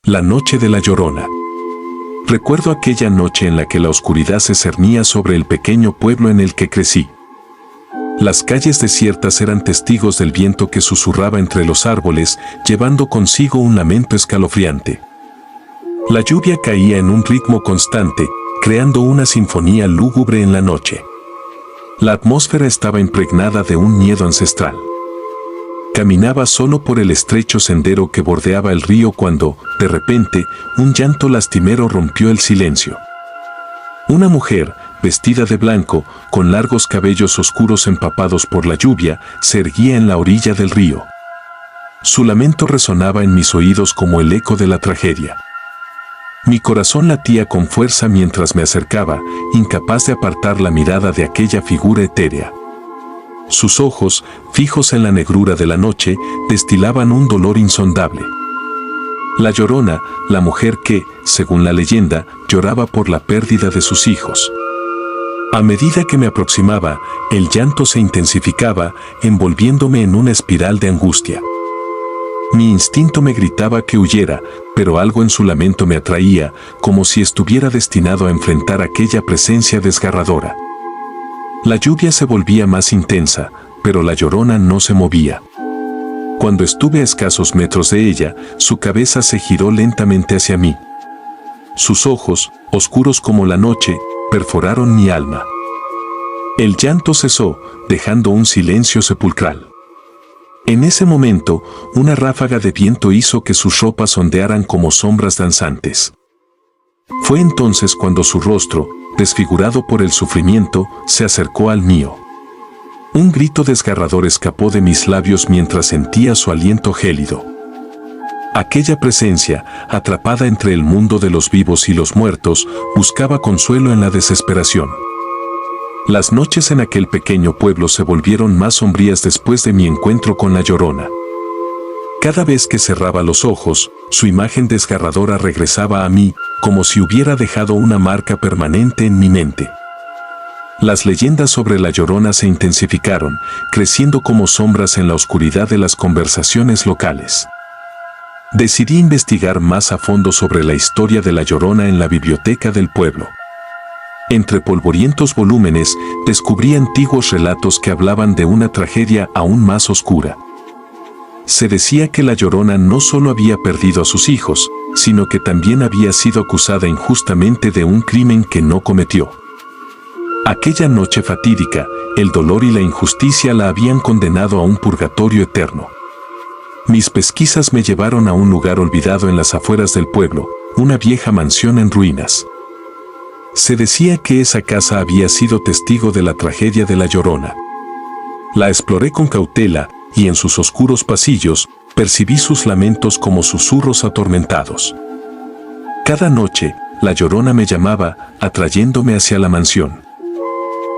La noche de la Llorona. Recuerdo aquella noche en la que la oscuridad se cernía sobre el pequeño pueblo en el que crecí. Las calles desiertas eran testigos del viento que susurraba entre los árboles, llevando consigo un lamento escalofriante. La lluvia caía en un ritmo constante, creando una sinfonía lúgubre en la noche. La atmósfera estaba impregnada de un miedo ancestral. Caminaba solo por el estrecho sendero que bordeaba el río cuando, de repente, un llanto lastimero rompió el silencio. Una mujer, vestida de blanco, con largos cabellos oscuros empapados por la lluvia, se erguía en la orilla del río. Su lamento resonaba en mis oídos como el eco de la tragedia. Mi corazón latía con fuerza mientras me acercaba, incapaz de apartar la mirada de aquella figura etérea. Sus ojos, fijos en la negrura de la noche, destilaban un dolor insondable. La Llorona, la mujer que, según la leyenda, lloraba por la pérdida de sus hijos. A medida que me aproximaba, el llanto se intensificaba, envolviéndome en una espiral de angustia. Mi instinto me gritaba que huyera, pero algo en su lamento me atraía, como si estuviera destinado a enfrentar aquella presencia desgarradora. La lluvia se volvía más intensa, pero la Llorona no se movía. Cuando estuve a escasos metros de ella, su cabeza se giró lentamente hacia mí. Sus ojos, oscuros como la noche, perforaron mi alma. El llanto cesó, dejando un silencio sepulcral. En ese momento, una ráfaga de viento hizo que sus ropas ondearan como sombras danzantes. Fue entonces cuando su rostro, desfigurado por el sufrimiento, se acercó al mío. Un grito desgarrador escapó de mis labios mientras sentía su aliento gélido. Aquella presencia, atrapada entre el mundo de los vivos y los muertos, buscaba consuelo en la desesperación. Las noches en aquel pequeño pueblo se volvieron más sombrías después de mi encuentro con la Llorona. Cada vez que cerraba los ojos, su imagen desgarradora regresaba a mí, como si hubiera dejado una marca permanente en mi mente. Las leyendas sobre la Llorona se intensificaron, creciendo como sombras en la oscuridad de las conversaciones locales. Decidí investigar más a fondo sobre la historia de la Llorona en la biblioteca del pueblo. Entre polvorientos volúmenes, descubrí antiguos relatos que hablaban de una tragedia aún más oscura. Se decía que la Llorona no solo había perdido a sus hijos, sino que también había sido acusada injustamente de un crimen que no cometió. Aquella noche fatídica, el dolor y la injusticia la habían condenado a un purgatorio eterno. Mis pesquisas me llevaron a un lugar olvidado en las afueras del pueblo, una vieja mansión en ruinas. Se decía que esa casa había sido testigo de la tragedia de la Llorona. La exploré con cautela, y en sus oscuros pasillos, percibí sus lamentos como susurros atormentados. Cada noche, la Llorona me llamaba, atrayéndome hacia la mansión.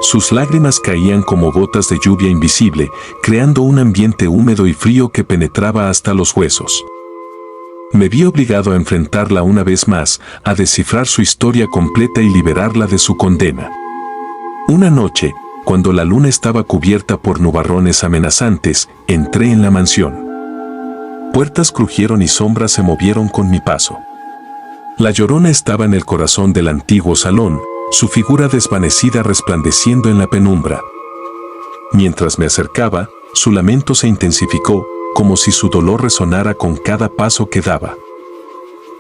Sus lágrimas caían como gotas de lluvia invisible, creando un ambiente húmedo y frío que penetraba hasta los huesos. Me vi obligado a enfrentarla una vez más, a descifrar su historia completa y liberarla de su condena. Una noche, cuando la luna estaba cubierta por nubarrones amenazantes, entré en la mansión. Puertas crujieron y sombras se movieron con mi paso. La Llorona estaba en el corazón del antiguo salón, su figura desvanecida resplandeciendo en la penumbra. Mientras me acercaba, su lamento se intensificó, como si su dolor resonara con cada paso que daba.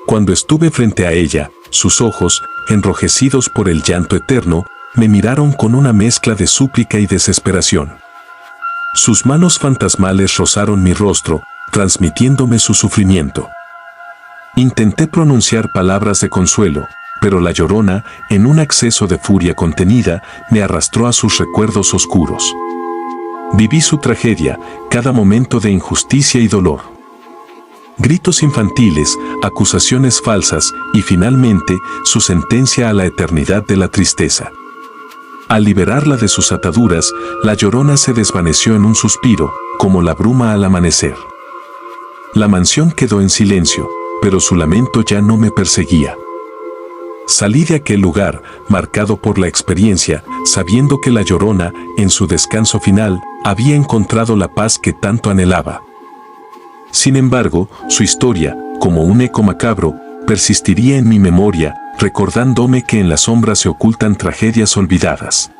Cuando estuve frente a ella, sus ojos, enrojecidos por el llanto eterno, me miraron con una mezcla de súplica y desesperación. Sus manos fantasmales rozaron mi rostro, transmitiéndome su sufrimiento. Intenté pronunciar palabras de consuelo, pero la Llorona, en un acceso de furia contenida, me arrastró a sus recuerdos oscuros. Viví su tragedia, cada momento de injusticia y dolor. Gritos infantiles, acusaciones falsas y finalmente su sentencia a la eternidad de la tristeza. Al liberarla de sus ataduras, la Llorona se desvaneció en un suspiro, como la bruma al amanecer. La mansión quedó en silencio, pero su lamento ya no me perseguía. Salí de aquel lugar, marcado por la experiencia, sabiendo que la Llorona, en su descanso final, había encontrado la paz que tanto anhelaba. Sin embargo, su historia, como un eco macabro, persistiría en mi memoria, recordándome que en la sombra se ocultan tragedias olvidadas.